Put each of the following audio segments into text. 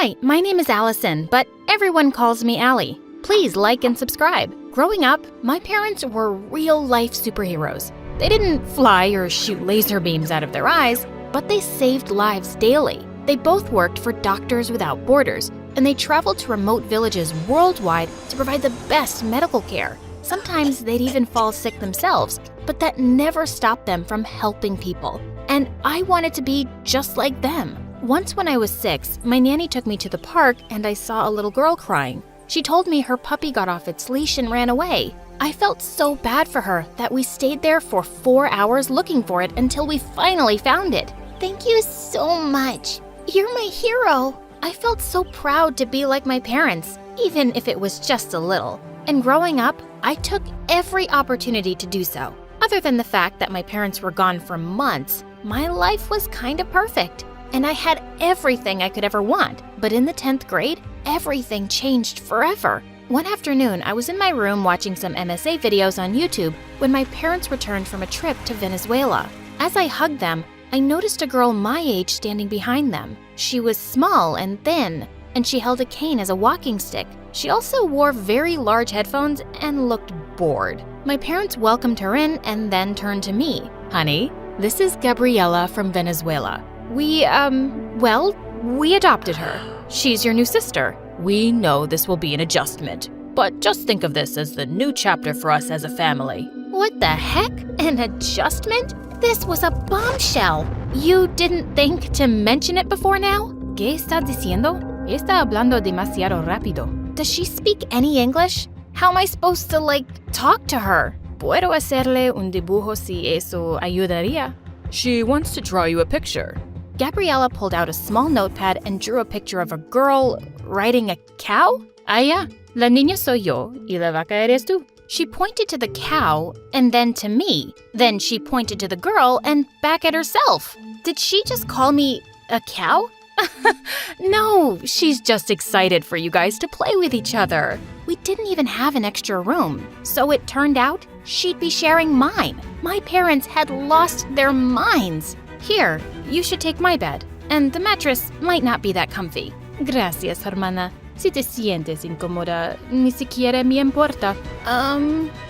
Hi, my name is Allison, but everyone calls me Allie. Please like and subscribe. Growing up, my parents were real-life superheroes. They didn't fly or shoot laser beams out of their eyes, but they saved lives daily. They both worked for Doctors Without Borders, and they traveled to remote villages worldwide to provide the best medical care. Sometimes they'd even fall sick themselves, but that never stopped them from helping people. And I wanted to be just like them. Once when I was 6, my nanny took me to the park and I saw a little girl crying. She told me her puppy got off its leash and ran away. I felt so bad for her that we stayed there for 4 hours looking for it until we finally found it. Thank you so much. You're my hero. I felt so proud to be like my parents, even if it was just a little. And growing up, I took every opportunity to do so. Other than the fact that my parents were gone for months, my life was kind of perfect. And I had everything I could ever want. But in the 10th grade, everything changed forever. One afternoon, I was in my room watching some MSA videos on YouTube when my parents returned from a trip to Venezuela. As I hugged them, I noticed a girl my age standing behind them. She was small and thin, and she held a cane as a walking stick. She also wore very large headphones and looked bored. My parents welcomed her in and then turned to me. Honey, this is Gabriela from Venezuela. We adopted her. She's your new sister. We know this will be an adjustment, but just think of this as the new chapter for us as a family. What the heck? An adjustment? This was a bombshell. You didn't think to mention it before now? ¿Qué estás diciendo? Está hablando demasiado rápido. Does she speak any English? How am I supposed to, talk to her? ¿Puedo hacerle un dibujo si eso ayudaría? She wants to draw you a picture. Gabriela pulled out a small notepad and drew a picture of a girl riding a cow. Ya, la niña soy yo y la vaca eres tú. She pointed to the cow and then to me. Then she pointed to the girl and back at herself. Did she just call me a cow? No, she's just excited for you guys to play with each other. We didn't even have an extra room, so it turned out she'd be sharing mine. My parents had lost their minds. Here, you should take my bed, and the mattress might not be that comfy. Gracias, hermana. Si te sientes incómoda, ni siquiera me importa.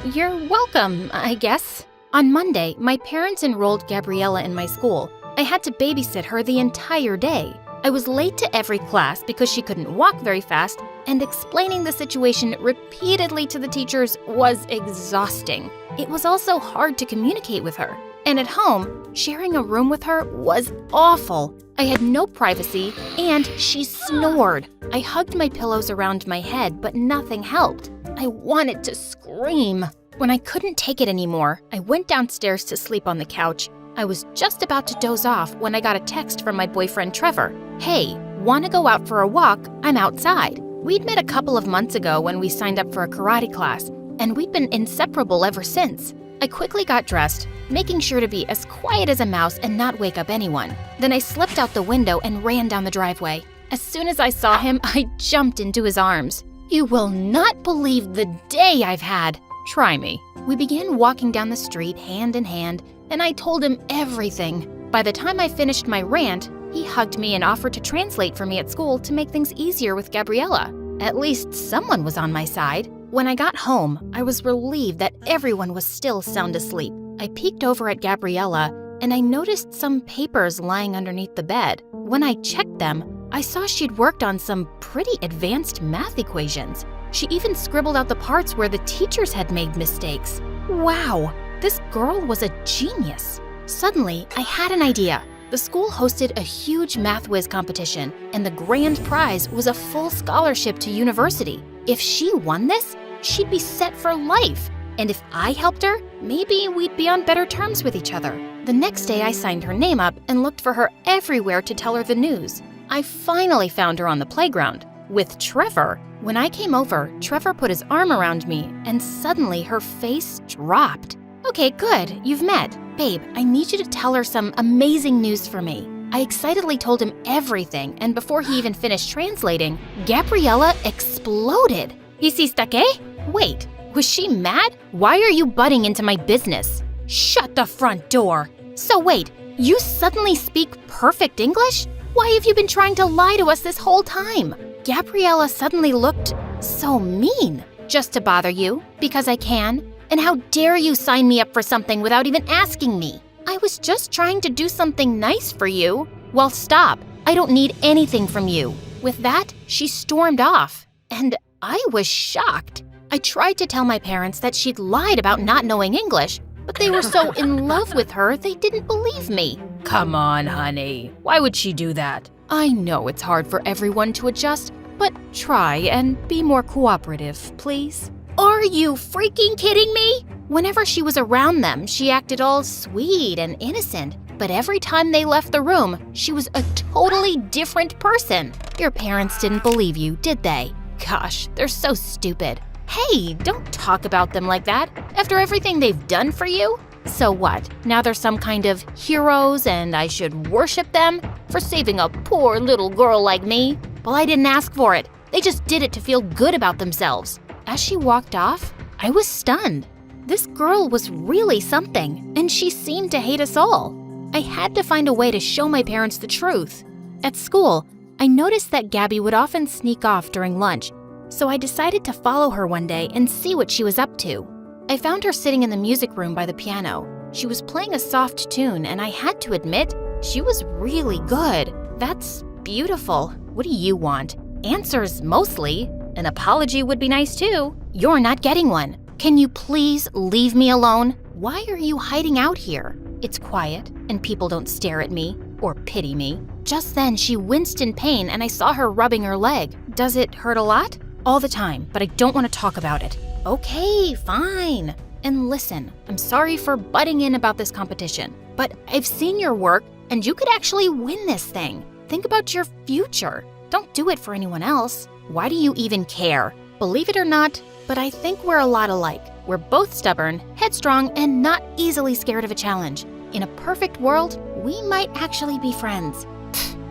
You're welcome, I guess. On Monday, my parents enrolled Gabriela in my school. I had to babysit her the entire day. I was late to every class because she couldn't walk very fast, and explaining the situation repeatedly to the teachers was exhausting. It was also hard to communicate with her. And at home, sharing a room with her was awful. I had no privacy, and she snored. I hugged my pillows around my head, but nothing helped. I wanted to scream. When I couldn't take it anymore, I went downstairs to sleep on the couch. I was just about to doze off when I got a text from my boyfriend Trevor. Hey, want to go out for a walk? I'm outside. We'd met a couple of months ago when we signed up for a karate class, and we'd been inseparable ever since. I quickly got dressed, making sure to be as quiet as a mouse and not wake up anyone. Then I slipped out the window and ran down the driveway. As soon as I saw him, I jumped into his arms. You will not believe the day I've had. Try me. We began walking down the street hand in hand, and I told him everything. By the time I finished my rant, he hugged me and offered to translate for me at school to make things easier with Gabriela. At least someone was on my side. When I got home, I was relieved that everyone was still sound asleep. I peeked over at Gabriela, and I noticed some papers lying underneath the bed. When I checked them, I saw she'd worked on some pretty advanced math equations. She even scribbled out the parts where the teachers had made mistakes. Wow, this girl was a genius. Suddenly, I had an idea. The school hosted a huge Math Whiz competition, and the grand prize was a full scholarship to university. If she won this, she'd be set for life. And if I helped her, maybe we'd be on better terms with each other. The next day, I signed her name up and looked for her everywhere to tell her the news. I finally found her on the playground with Trevor. When I came over, Trevor put his arm around me, and suddenly her face dropped. Okay, good, you've met. Babe, I need you to tell her some amazing news for me. I excitedly told him everything, and before he even finished translating, Gabriela exploded. ¿Hiciste qué? Wait, was she mad? Why are you butting into my business? Shut the front door. So wait, you suddenly speak perfect English? Why have you been trying to lie to us this whole time? Gabriella suddenly looked so mean. Just to bother you, because I can? And how dare you sign me up for something without even asking me? I was just trying to do something nice for you. Well, stop. I don't need anything from you. With that, she stormed off. And I was shocked. I tried to tell my parents that she'd lied about not knowing English, but they were so in love with her, they didn't believe me. Come on, honey. Why would she do that? I know it's hard for everyone to adjust, but try and be more cooperative, please. Are you freaking kidding me? Whenever she was around them, she acted all sweet and innocent, but every time they left the room, she was a totally different person. Your parents didn't believe you, did they? Gosh, they're so stupid. Hey, don't talk about them like that after everything they've done for you. So what? Now they're some kind of heroes and I should worship them for saving a poor little girl like me? Well, I didn't ask for it. They just did it to feel good about themselves. As she walked off, I was stunned. This girl was really something, and she seemed to hate us all. I had to find a way to show my parents the truth. At school, I noticed that Gabby would often sneak off during lunch, so I decided to follow her one day and see what she was up to. I found her sitting in the music room by the piano. She was playing a soft tune, and I had to admit, she was really good. That's beautiful. What do you want? Answers, mostly. An apology would be nice too. You're not getting one. Can you please leave me alone? Why are you hiding out here? It's quiet, and people don't stare at me or pity me. Just then, she winced in pain, and I saw her rubbing her leg. Does it hurt a lot? All the time, but I don't want to talk about it. Okay, fine. And listen, I'm sorry for butting in about this competition, but I've seen your work, and you could actually win this thing. Think about your future. Don't do it for anyone else. Why do you even care? Believe it or not, but I think we're a lot alike. We're both stubborn, headstrong, and not easily scared of a challenge. In a perfect world, we might actually be friends.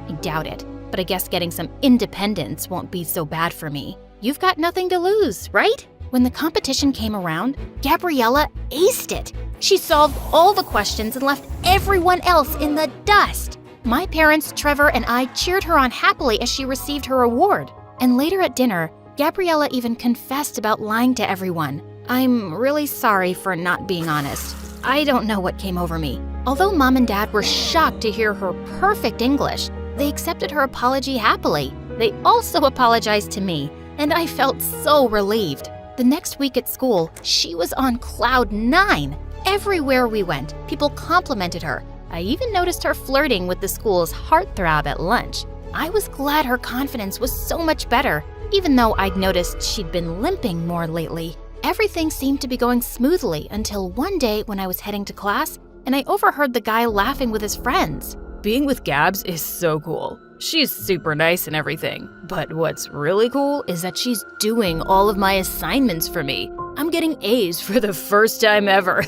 I doubt it, but I guess getting some independence won't be so bad for me. You've got nothing to lose, right? When the competition came around, Gabriella aced it. She solved all the questions and left everyone else in the dust. My parents, Trevor, and I cheered her on happily as she received her award. And later at dinner, Gabriella even confessed about lying to everyone. I'm really sorry for not being honest. I don't know what came over me. Although Mom and Dad were shocked to hear her perfect English, they accepted her apology happily. They also apologized to me, and I felt so relieved. The next week at school, she was on cloud 9. Everywhere we went, people complimented her. I even noticed her flirting with the school's heartthrob at lunch. I was glad her confidence was so much better, even though I'd noticed she'd been limping more lately. Everything seemed to be going smoothly until one day when I was heading to class, and I overheard the guy laughing with his friends. Being with Gabs is so cool. She's super nice and everything. But what's really cool is that she's doing all of my assignments for me. I'm getting A's for the first time ever.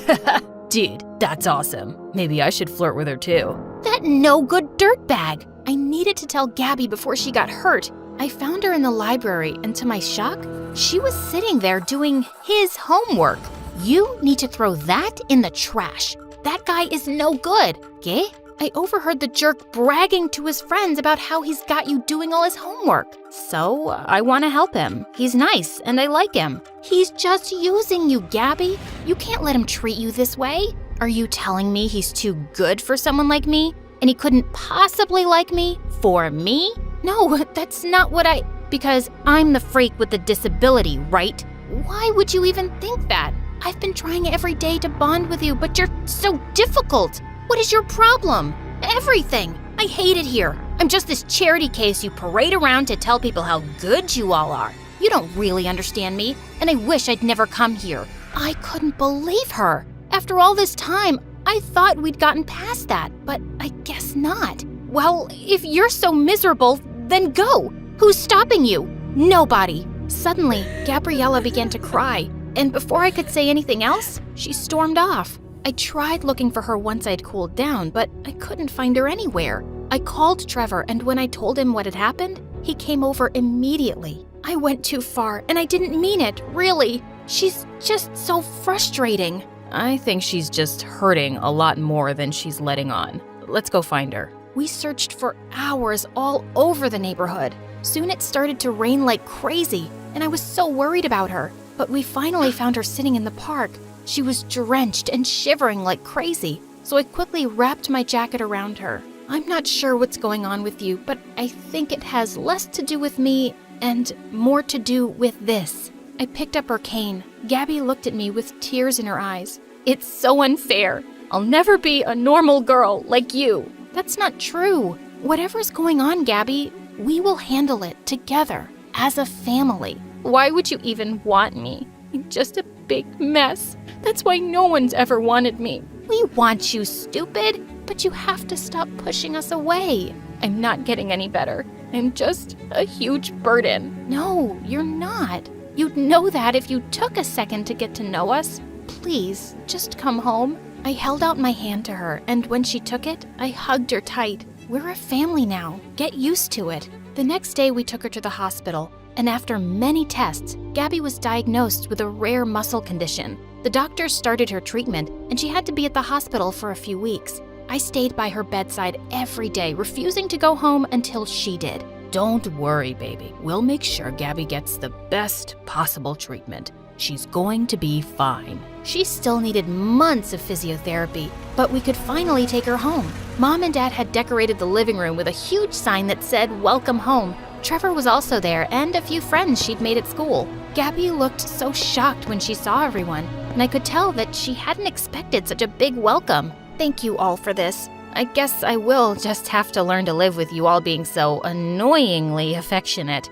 Dude, that's awesome. Maybe I should flirt with her too. That no-good dirtbag. I needed to tell Gabby before she got hurt. I found her in the library, and to my shock, she was sitting there doing his homework. You need to throw that in the trash. That guy is no good. ¿Qué? I overheard the jerk bragging to his friends about how he's got you doing all his homework. So, I want to help him. He's nice, and I like him. He's just using you, Gabby. You can't let him treat you this way. Are you telling me he's too good for someone like me? And he couldn't possibly like me for me? No, that's not what Because I'm the freak with the disability, right? Why would you even think that? I've been trying every day to bond with you, but you're so difficult. What is your problem? Everything. I hate it here. I'm just this charity case you parade around to tell people how good you all are. You don't really understand me, and I wish I'd never come here. I couldn't believe her. After all this time, I thought we'd gotten past that, but I guess not. Well, if you're so miserable, then go. Who's stopping you? Nobody. Suddenly, Gabriella began to cry, and before I could say anything else, she stormed off. I tried looking for her once I'd cooled down, but I couldn't find her anywhere. I called Trevor, and when I told him what had happened, he came over immediately. I went too far, and I didn't mean it, really. She's just so frustrating. I think she's just hurting a lot more than she's letting on. Let's go find her. We searched for hours all over the neighborhood. Soon it started to rain like crazy, and I was so worried about her. But we finally found her sitting in the park. She was drenched and shivering like crazy, so I quickly wrapped my jacket around her. I'm not sure what's going on with you, but I think it has less to do with me and more to do with this. I picked up her cane. Gabby looked at me with tears in her eyes. It's so unfair. I'll never be a normal girl like you. That's not true. Whatever's going on, Gabby, we will handle it together as a family. Why would you even want me? I'm just a big mess. That's why no one's ever wanted me. We want you, stupid, but you have to stop pushing us away. I'm not getting any better. I'm just a huge burden. No, you're not. You'd know that if you took a second to get to know us. Please, just come home. I held out my hand to her, and when she took it, I hugged her tight. We're a family now. Get used to it. The next day, we took her to the hospital, and after many tests, Gabby was diagnosed with a rare muscle condition. The doctors started her treatment, and she had to be at the hospital for a few weeks. I stayed by her bedside every day, refusing to go home until she did. Don't worry, baby. We'll make sure Gabby gets the best possible treatment. She's going to be fine. She still needed months of physiotherapy, but we could finally take her home. Mom and Dad had decorated the living room with a huge sign that said, "Welcome home." Trevor was also there, and a few friends she'd made at school. Gabby looked so shocked when she saw everyone, and I could tell that she hadn't expected such a big welcome. Thank you all for this. I guess I will just have to learn to live with you all being so annoyingly affectionate.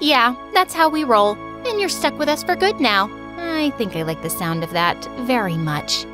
Yeah, that's how we roll. And you're stuck with us for good now. I think I like the sound of that very much.